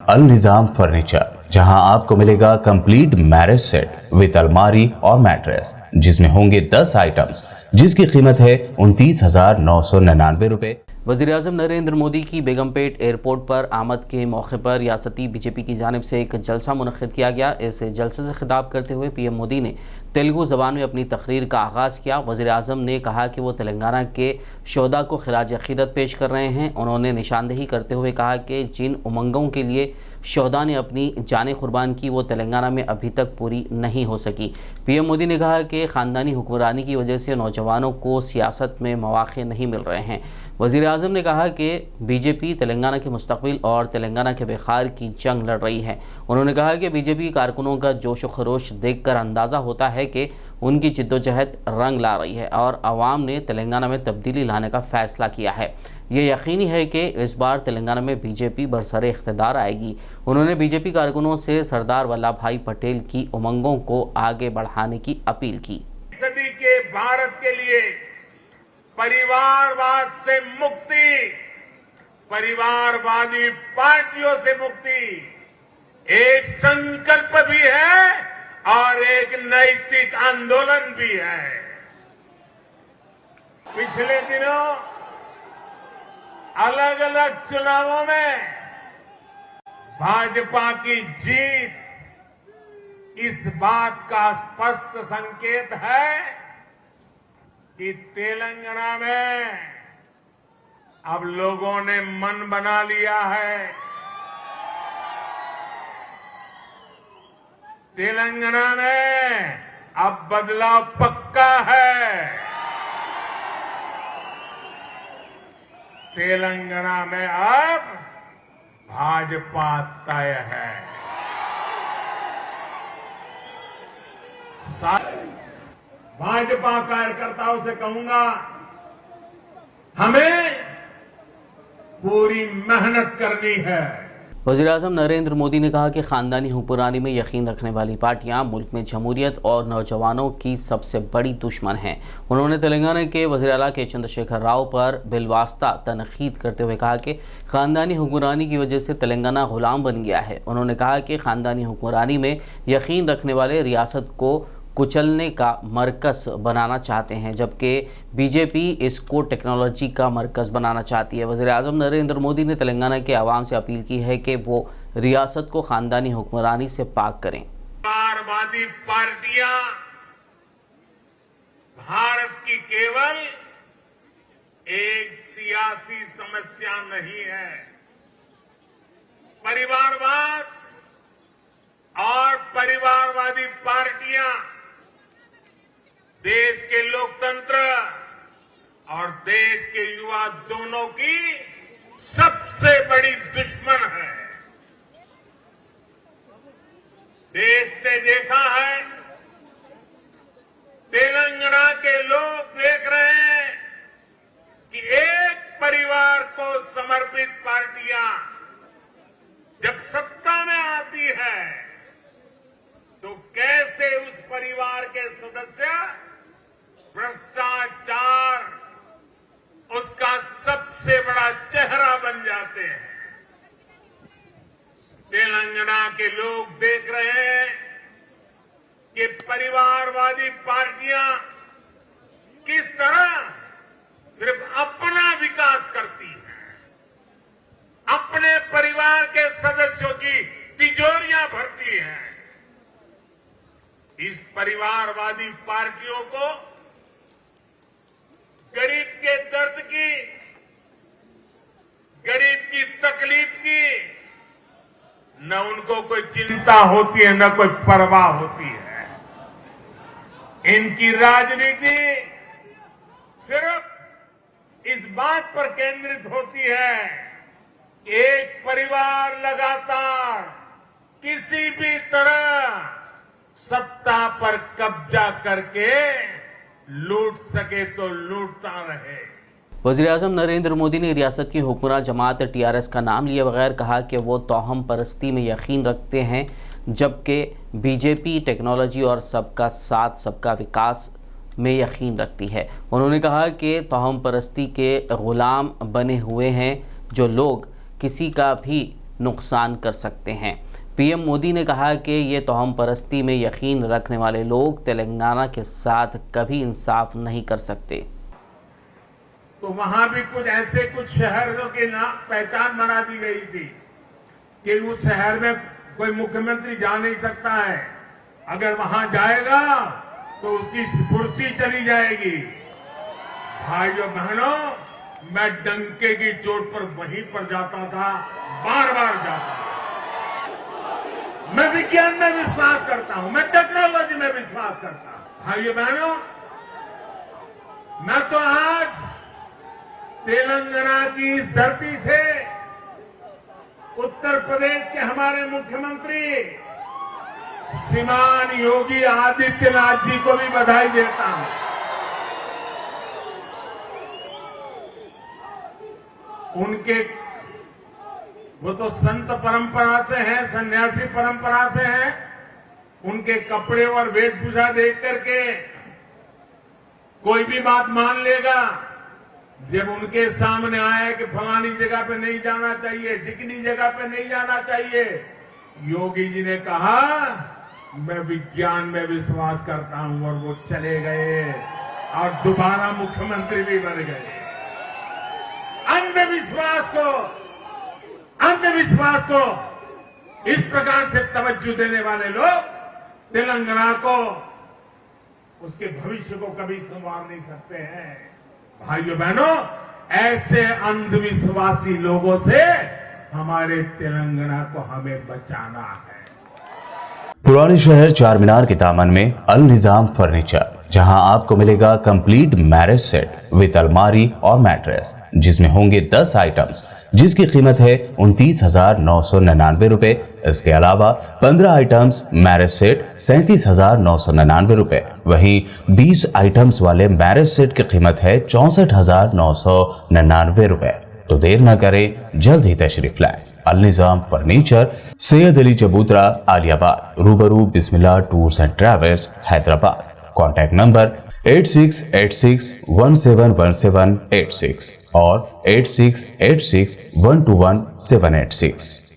अल निज़ाम furniture, जहां आपको मिलेगा कंप्लीट मैरिज सेट विद अलमारी और मैट्रेस, जिसमें होंगे 10 आइटम्स, जिसकी कीमत है 29,999 रुपए। वज़ीर-ए-आज़म नरेंद्र मोदी की बेगमपेट एयरपोर्ट पर आमद के मौके पर रियासती बीजेपी की जानिब से एक जलसा मुनक़्क़िद किया गया। इस जलसे से खिताब करते हुए पीएम मोदी ने तेलुगु ज़बान में अपनी तकरीर का आगाज़ किया। वज़ीर-ए-आज़म ने कहा कि वो तेलंगाना के शोहदा को खिराज अक़ीदत पेश कर रहे हैं। उन्होंने निशानदेही करते हुए कहा कि जिन उमंगों के लिए शोहदा ने अपनी जानें कुर्बान की वो तेलंगाना में अभी तक पूरी नहीं हो सकी। पीएम मोदी ने कहा कि ख़ानदानी हुक्मरानी की वजह से नौजवानों को सियासत में मौक़े नहीं मिल रहे हैं। वज़ीर-ए-आज़म ने कहा कि बीजेपी तेलंगाना के मुस्तक़बिल और तेलंगाना के वक़ार की जंग लड़ रही है। उन्होंने कहा कि बीजेपी कारकुनों का जोश व खरोश देखकर अंदाज़ा होता है कि उनकी जिद्दोजहद रंग ला रही है और आवाम ने तेलंगाना में तब्दीली लाने का फ़ैसला किया है। ये यकीनी है कि इस बार तेलंगाना में बीजेपी बरसरे इख्तिदार आएगी। उन्होंने बीजेपी कारकुनों से सरदार वल्लभ भाई पटेल की उमंगों को आगे बढ़ाने की अपील की। सदी के भारत के लिए परिवारवाद से मुक्ति, परिवारवादी पार्टियों से मुक्ति एक संकल्प भी है और एक नैतिक आंदोलन भी है। पिछले दिनों अलग अलग चुनावों में भाजपा की जीत इस बात का स्पष्ट संकेत है कि तेलंगाना में अब लोगों ने मन बना लिया है। तेलंगाना में अब बदलाव पक्का है। तेलंगाना में अब भाजपा तय है। भाजपा कार्यकर्ताओं से कहूंगा, हमें पूरी मेहनत करनी है। वज़ीर-ए-आज़म नरेंद्र मोदी ने कहा कि ख़ानदानी हुक्मरानी में यकीन रखने वाली पार्टियां मुल्क में जमहूरियत और नौजवानों की सबसे बड़ी दुश्मन हैं। उन्होंने तेलंगाना के वज़ीर आला के चंद्रशेखर राव पर बिलवास्ता तनक़ीद करते हुए कहा कि ख़ानदानी हुक्मरानी की वजह से तेलंगाना गुलाम बन गया है। उन्होंने कहा कि ख़ानदानी हुक्मरानी में यकीन रखने वाले रियासत को कुचलने का मरकज़ बनाना चाहते हैं, जबकि बीजेपी इसको टेक्नोलॉजी का मरकज़ बनाना चाहती है। वज़ीर-ए-आज़म नरेंद्र मोदी ने तेलंगाना के आवाम से अपील की है कि वो रियासत को ख़ानदानी हुक्मरानी से पाक करें। परिवारवादी पार्टियां भारत की केवल एक सियासी समस्या नहीं है। परिवारवाद और परिवारवादी पार्टियां देश के लोकतंत्र और देश के युवा दोनों की सबसे बड़ी दुश्मन है। देश ने देखा है, तेलंगाना के लोग देख रहे हैं कि एक परिवार को समर्पित पार्टियां जब सत्ता में आती है तो कैसे उस परिवार के सदस्य भ्रष्टाचार उसका सबसे बड़ा चेहरा बन जाते हैं। तेलंगाना के लोग देख रहे हैं कि परिवारवादी पार्टियां किस तरह सिर्फ अपना विकास करती हैं, अपने परिवार के सदस्यों की तिजोरियां भरती हैं। इस परिवारवादी पार्टियों को गरीब के दर्द की, गरीब की तकलीफ की न उनको कोई चिंता होती है, न कोई परवाह होती है। इनकी राजनीति सिर्फ इस बात पर केंद्रित होती है कि एक परिवार लगातार किसी भी तरह सत्ता पर कब्जा करके लूट सके तो लूटता रहे। वज़ीर-ए-आज़म नरेंद्र मोदी ने रियासत की हुक्मरान जमात टीआरएस का नाम लिए बगैर कहा कि वो तोहम परस्ती में यकीन रखते हैं, जबकि बीजेपी टेक्नोलॉजी और सबका साथ सबका विकास में यकीन रखती है। उन्होंने कहा कि तोहम परस्ती के ग़ुलाम बने हुए हैं जो लोग किसी का भी नुकसान कर सकते हैं। पीएम मोदी ने कहा कि ये तोहम परस्ती में यकीन रखने वाले लोग तेलंगाना के साथ कभी इंसाफ नहीं कर सकते। तो वहां भी कुछ शहरों की पहचान बना दी गई थी कि उस शहर में कोई मुख्यमंत्री जा नहीं सकता है, अगर वहां जाएगा तो उसकी कुर्सी चली जाएगी। भाइयों बहनों, मैं डंके की चोट पर वहीं पर जाता था, बार बार जाता था। मैं विज्ञान में विश्वास करता हूं, मैं टेक्नोलॉजी में विश्वास करता हूं। भाइयों बहनों, मैं तो आज तेलंगाना की इस धरती से उत्तर प्रदेश के हमारे मुख्यमंत्री श्रीमान योगी आदित्यनाथ जी को भी बधाई देता हूं। उनके वो तो संत परंपरा से हैं, सन्यासी परंपरा से हैं। उनके कपड़े और वेशभूषा देख करके कोई भी बात मान लेगा। जब उनके सामने आया कि फलानी जगह पे नहीं जाना चाहिए, ढिकनी जगह पे नहीं जाना चाहिए, योगी जी ने कहा मैं विज्ञान में विश्वास करता हूं, और वो चले गए और दोबारा मुख्यमंत्री भी बन गए। अंधविश्वास को इस प्रकार से तवज्जो देने वाले लोग तेलंगाना को, उसके भविष्य को कभी संवार नहीं सकते हैं। भाइयों बहनों, ऐसे अंधविश्वासी लोगों से हमारे तेलंगाना को हमें बचाना है। पुराने शहर चार मीनार के दामन में अल निजाम फर्नीचर, जहां आपको मिलेगा कंप्लीट मैरिज सेट विद अलमारी और मैट्रेस, जिसमें होंगे 10 आइटम्स जिसकी कीमत है 29,999 रुपए। इसके अलावा 15 आइटम्स मैरिज सेट 37,999 रुपए। वहीं 20 आइटम्स वाले मैरिज सेट की कीमत है 64,999 रुपए। तो देर न करें, जल्द ही तशरीफ लाएं। Al Nizam furniture, Syed Ali Chabutra, Aliabad, Rubaru Bismillah tours and travels, Hyderabad. Contact number 8686171786 और 8686121786।